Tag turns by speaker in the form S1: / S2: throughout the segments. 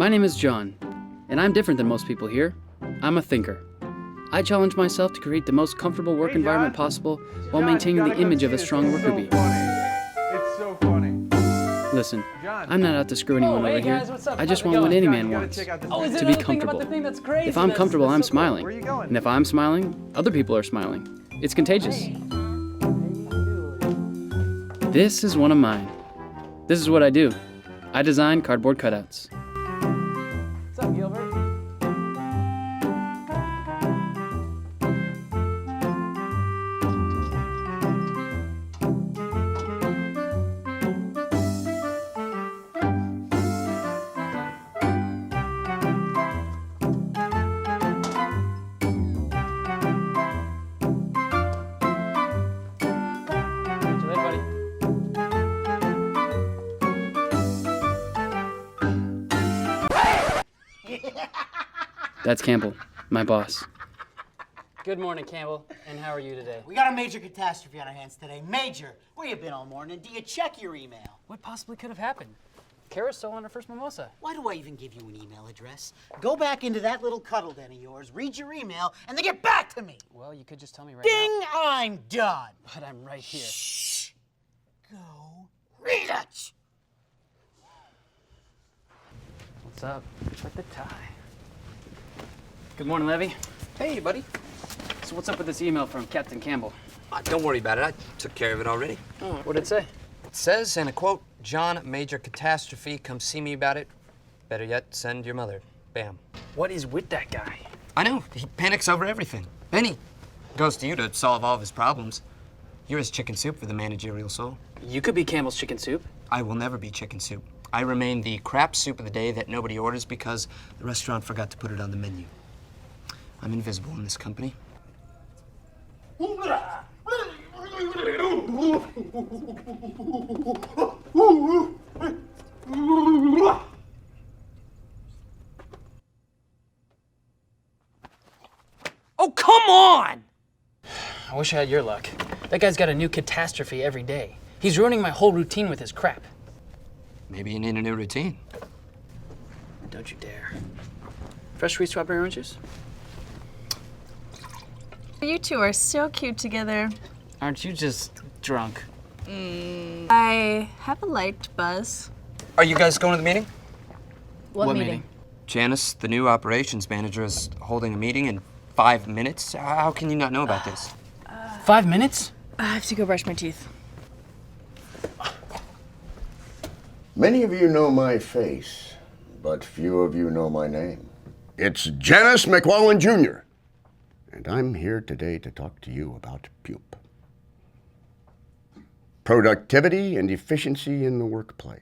S1: My name is John, and I'm different than most people here. I'm a thinker. I challenge myself to create the most comfortable work environment possible while maintaining the image of a strong worker bee.
S2: It's so funny.
S1: Listen, I'm not out to screw anyone over here. I just want what any man wants, to be comfortable. If I'm comfortable, I'm smiling. And if I'm smiling, other people are smiling. It's contagious. This is one of mine. This is what I do. I design cardboard cutouts.
S3: What's up, Gilbert?
S1: That's Campbell, my boss.
S3: Good morning, Campbell. And how are you today?
S4: We got a major catastrophe on our hands today. Major. Where you been all morning? Do you check your email?
S3: What possibly could have happened? Kara's still on her first mimosa.
S4: Why do I even give you an email address? Go back into that little cuddle den of yours, read your email, and then get back to me.
S3: Well, you could just tell me right
S4: Ding!
S3: now.
S4: I'm done.
S3: But I'm right here.
S4: Shh. Go read it.
S3: What's up? With the tie.
S1: Good morning, Levy.
S5: Hey, buddy.
S1: So what's up with this email from Captain Campbell?
S5: Don't worry about it. I took care of it already.
S1: Oh, what did it say?
S5: It says, and a quote, John, major catastrophe. Come see me about it. Better yet, send your mother. Bam.
S1: What is with that guy?
S5: I know. He panics over everything. Then he goes to you to solve all of his problems. You're his chicken soup for the managerial soul.
S1: You could be Campbell's chicken soup.
S5: I will never be chicken soup. I remain the crap soup of the day that nobody orders because the restaurant forgot to put it on the menu. I'm invisible in this company.
S3: Oh, come on! I wish I had your luck. That guy's got a new catastrophe every day. He's ruining my whole routine with his crap.
S5: Maybe you need a new routine.
S1: Don't you dare. Fresh sweet strawberry orange juice?
S6: You two are so cute together.
S1: Aren't you just drunk?
S6: I have a light buzz.
S5: Are you guys going to the meeting?
S6: What meeting?
S5: Janice, the new operations manager, is holding a meeting in 5 minutes. How can you not know about this?
S3: 5 minutes?
S6: I have to go brush my teeth.
S7: Many of you know my face, but few of you know my name. It's Janice McWallen Jr., and I'm here today to talk to you about PUPE. Productivity and efficiency in the workplace.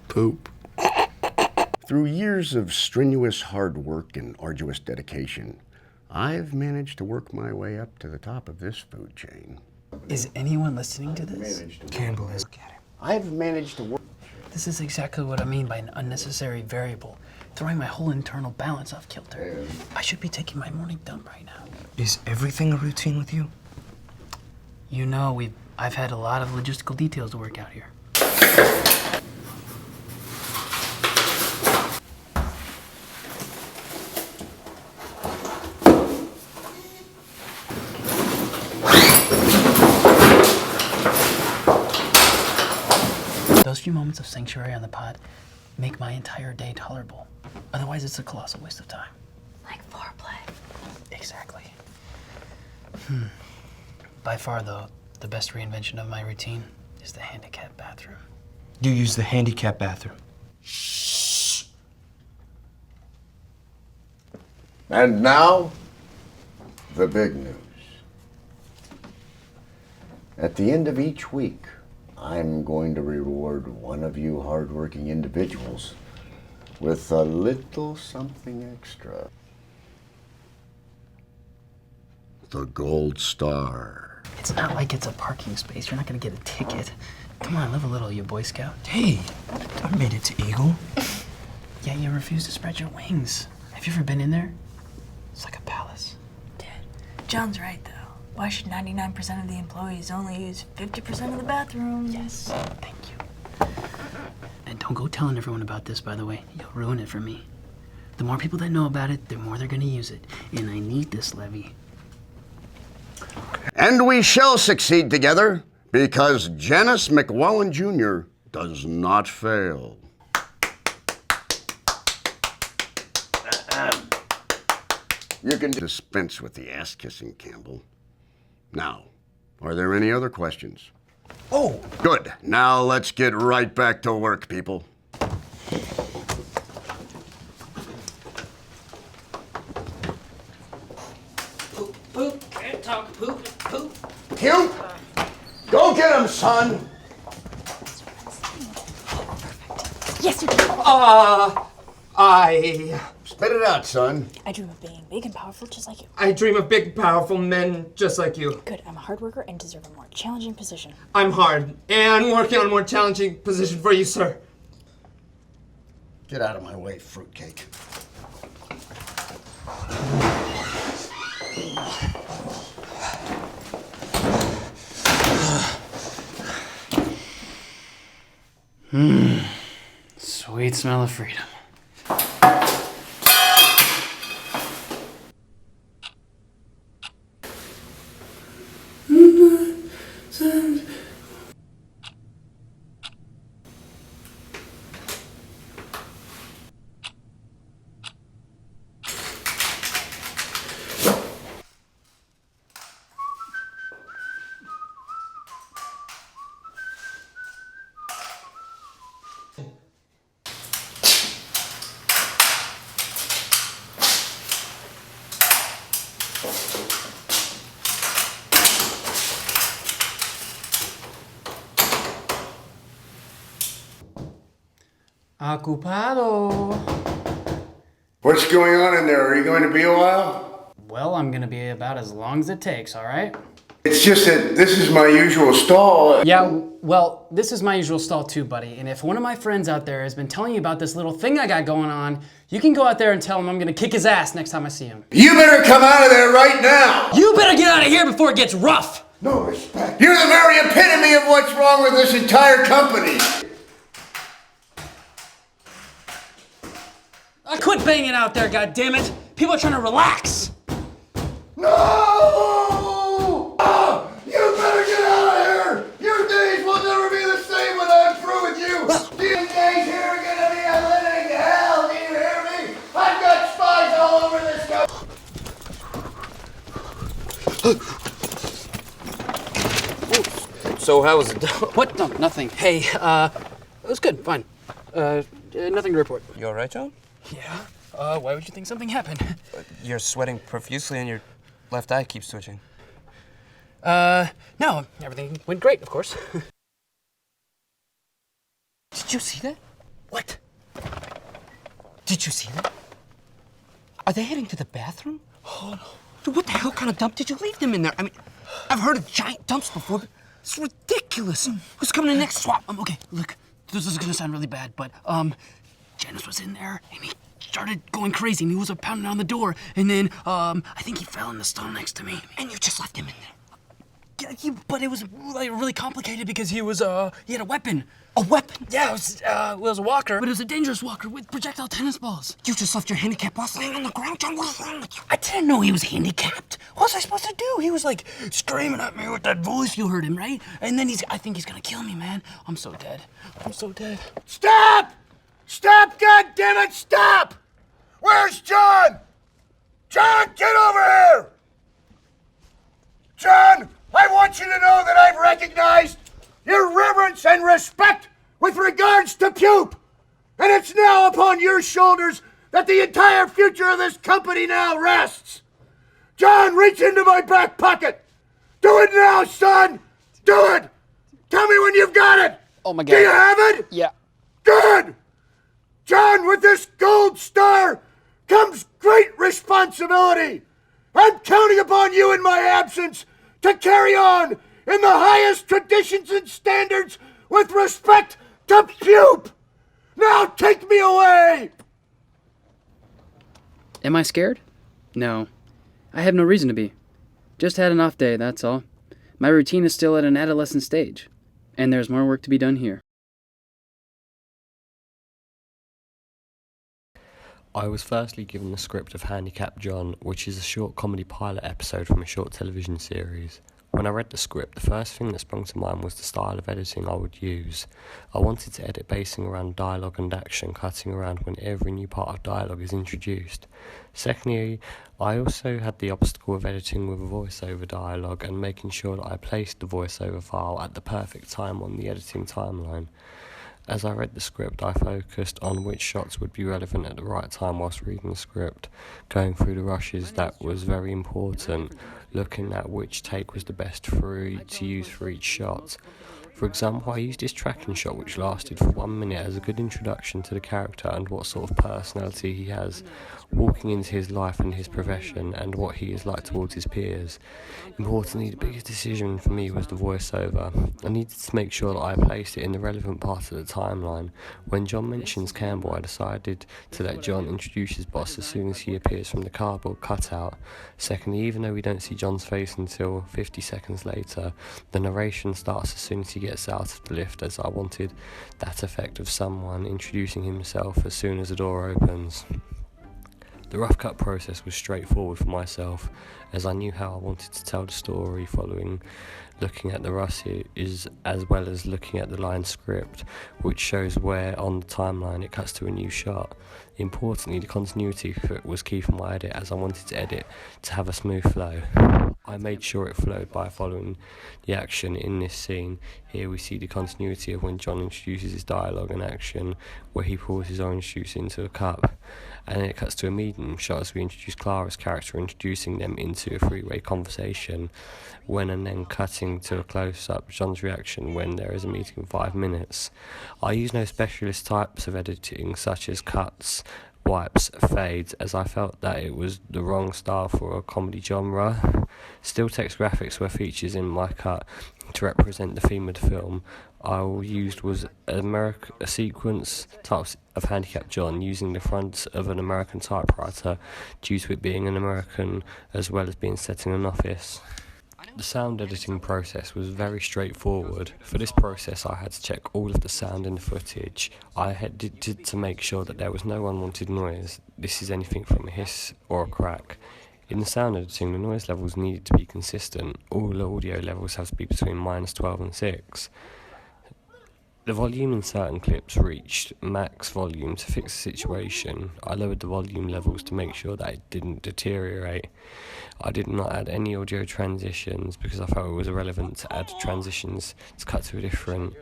S8: Poop.
S7: Through years of strenuous hard work and arduous dedication, I've managed to work my way up to the top of this food chain.
S3: Is anyone listening to this?
S5: Campbell is. Get him.
S7: I've managed to work.
S3: This is exactly what I mean by an unnecessary variable. Throwing my whole internal balance off kilter. I should be taking my morning dump right now.
S5: Is everything a routine with you?
S3: You know, I've had a lot of logistical details to work out here. Those few moments of sanctuary on the pod make my entire day tolerable. Otherwise, it's a colossal waste of time.
S6: Like foreplay.
S3: Exactly. By far, though, the best reinvention of my routine is the handicap bathroom.
S5: You use the handicap bathroom.
S7: And now, the big news. At the end of each week, I'm going to reward one of you hardworking individuals with a little something extra. The Gold Star.
S3: It's not like it's a parking space. You're not gonna get a ticket. Come on, live a little, you Boy Scout.
S5: Hey, I made it to Eagle.
S3: Yeah, you refuse to spread your wings. Have you ever been in there? It's like a palace.
S6: Dude, John's right, though. Why should 99% of the employees only use 50% of the bathroom?
S3: Yes, thank you.
S1: And don't go telling everyone about this, by the way. You'll ruin it for me. The more people that know about it, the more they're gonna use it. And I need this, Levy.
S7: And we shall succeed together because Janice McWallen Jr. does not fail. You can dispense with the ass-kissing, Campbell. Now, are there any other questions?
S5: Oh!
S7: Good. Now let's get right back to work, people.
S3: Poop, poop, can't talk, poop, poop.
S7: Cute! Go get him, son!
S6: Yes, you do.
S7: Spit it out, son.
S6: I dream of being big and powerful just like you.
S5: I dream of big, powerful men just like you.
S6: Good, I'm a hard worker and deserve a more challenging position.
S5: I'm hard, and working on a more challenging position for you, sir.
S7: Get out of my way, fruitcake.
S1: Sweet smell of freedom.
S3: Ocupado.
S7: What's going on in there? Are you going to be a while?
S1: Well, I'm gonna be about as long as it takes, all right?
S7: It's just that this is my usual stall.
S1: Yeah, well, this is my usual stall too, buddy. And if one of my friends out there has been telling you about this little thing I got going on, you can go out there and tell him I'm gonna kick his ass next time I see him.
S7: You better come out of there right now!
S1: You better get out of here before it gets rough!
S7: No respect. You're the very epitome of what's wrong with this entire company.
S1: I quit banging out there, goddammit! People are trying to relax!
S7: No! Oh, you better get out of here! Your days will never be the same when I'm through with you! These days here are gonna be a living hell, do you hear me? I've got spies all over this country!
S5: So how was it?
S1: What? No, nothing. Hey, it was good, fine. Nothing to report.
S5: You all right, John?
S1: Yeah? Why would you think something happened?
S5: You're sweating profusely and your left eye keeps twitching.
S1: No, everything went great, of course.
S5: Did you see that?
S1: What?
S5: Did you see that? Are they heading to the bathroom? Oh, no. Dude, what the hell kind of dump did you leave them in there? I mean, I've heard of giant dumps before, but it's ridiculous. Who's coming in next? Swap.
S1: Okay, look, this is gonna sound really bad, but, Janice was in there, and he started going crazy, and he was pounding on the door, and then, I think he fell in the stall next to me.
S5: And you just left him in there.
S1: But it was like really complicated because he had a weapon.
S5: A weapon?
S1: Yeah, it was a walker, but it was a dangerous walker with projectile tennis balls.
S5: You just left your handicapped boss laying on the ground, John. What is wrong with you?
S1: I didn't know he was handicapped. What was I supposed to do? He was like screaming at me with that voice. You heard him, right? And then I think he's gonna kill me, man. I'm so dead. I'm so dead.
S7: Stop! Stop, goddammit, stop! Where's John? John, get over here! John, I want you to know that I've recognized your reverence and respect with regards to Pupe. And it's now upon your shoulders that the entire future of this company now rests. John, reach into my back pocket. Do it now, son. Do it. Tell me when you've got it.
S1: Oh my God.
S7: Do you have it?
S1: Yeah.
S7: Good. John, with this gold star comes great responsibility. I'm counting upon you in my absence to carry on in the highest traditions and standards with respect to Pupe. Now take me away.
S1: Am I scared? No. I have no reason to be. Just had an off day, that's all. My routine is still at an adolescent stage, and there's more work to be done here.
S8: I was firstly given the script of Handicapped John, which is a short comedy pilot episode from a short television series. When I read the script, the first thing that sprung to mind was the style of editing I would use. I wanted to edit basing around dialogue and action, cutting around when every new part of dialogue is introduced. Secondly, I also had the obstacle of editing with a voiceover dialogue and making sure that I placed the voiceover file at the perfect time on the editing timeline. As I read the script, I focused on which shots would be relevant at the right time whilst reading the script. Going through the rushes, that was very important, looking at which take was the best to use for each shot. For example, I used this tracking shot which lasted for 1 minute as a good introduction to the character and what sort of personality he has, walking into his life and his profession and what he is like towards his peers. Importantly, the biggest decision for me was the voiceover. I needed to make sure that I placed it in the relevant part of the timeline. When John mentions Campbell, I decided to let John introduce his boss as soon as he appears from the cardboard cutout. Secondly, even though we don't see John's face until 50 seconds later, the narration starts as soon as he gets out of the lift, as I wanted that effect of someone introducing himself as soon as the door opens. The rough cut process was straightforward for myself, as I knew how I wanted to tell the story following looking at the rushes as well as looking at the line script, which shows where on the timeline it cuts to a new shot. Importantly, the continuity was key for my edit, as I wanted to edit to have a smooth flow. I made sure it flowed by following the action in this scene. Here we see the continuity of when John introduces his dialogue and action, where he pours his orange juice into a cup, and then it cuts to a medium shot as we introduce Clara's character, introducing them into a three-way conversation, when and then cutting to a close-up John's reaction when there is a meeting in 5 minutes. I use no specialist types of editing such as cuts, wipes, fades, as I felt that it was the wrong style for a comedy genre. Still text graphics were features in my cut to represent the theme of the film. I used was a sequence types of Handicapped John using the front of an American typewriter due to it being an American as well as being set in an office. The sound editing process was very straightforward. For this process I had to check all of the sound in the footage. I had to make sure that there was no unwanted noise. This is anything from a hiss or a crack. In the sound editing, the noise levels needed to be consistent. All the audio levels have to be between -12 and 6. The volume in certain clips reached max volume. To fix the situation, I lowered the volume levels to make sure that it didn't deteriorate. I did not add any audio transitions because I felt it was irrelevant to add transitions to cut to a different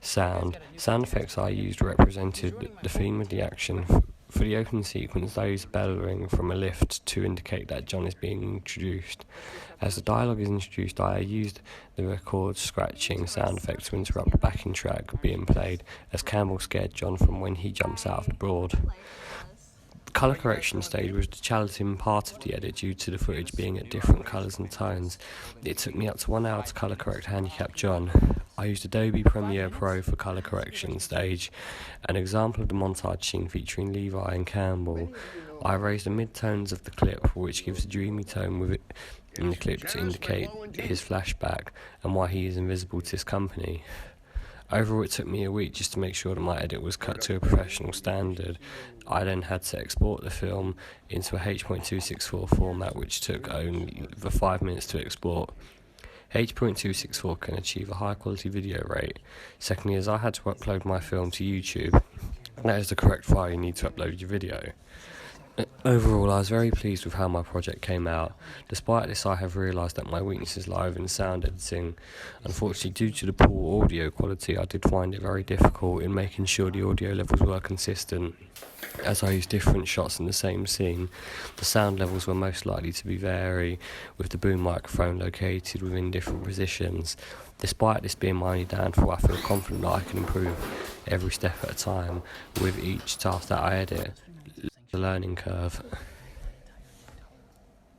S8: sound. Sound effects I used represented the theme of the action. For the opening sequence, I used a bell ring from a lift to indicate that John is being introduced. As the dialogue is introduced, I used the record scratching sound effect to interrupt the backing track being played, as Campbell scared John from when he jumps out of the board. The colour correction stage was the challenging part of the edit due to the footage being at different colours and tones. It took me up to 1 hour to colour correct Handicapped John. I used Adobe Premiere Pro for colour correction stage, an example of the montage scene featuring Levi and Campbell. I raised the mid-tones of the clip, which gives a dreamy tone with it in the clip to indicate his flashback and why he is invisible to his company. Overall, it took me a week just to make sure that my edit was cut to a professional standard. I then had to export the film into a H.264 format, which took only 5 minutes to export. H.264 can achieve a high quality video rate. Secondly, as I had to upload my film to YouTube, that is the correct file you need to upload your video. Overall, I was very pleased with how my project came out. Despite this, I have realised that my weaknesses lie in sound editing. Unfortunately, due to the poor audio quality, I did find it very difficult in making sure the audio levels were consistent. As I used different shots in the same scene, the sound levels were most likely to be vary, with the boom microphone located within different positions. Despite this being my only downfall, I feel confident that I can improve every step at a time with each task that I edit. The learning curve.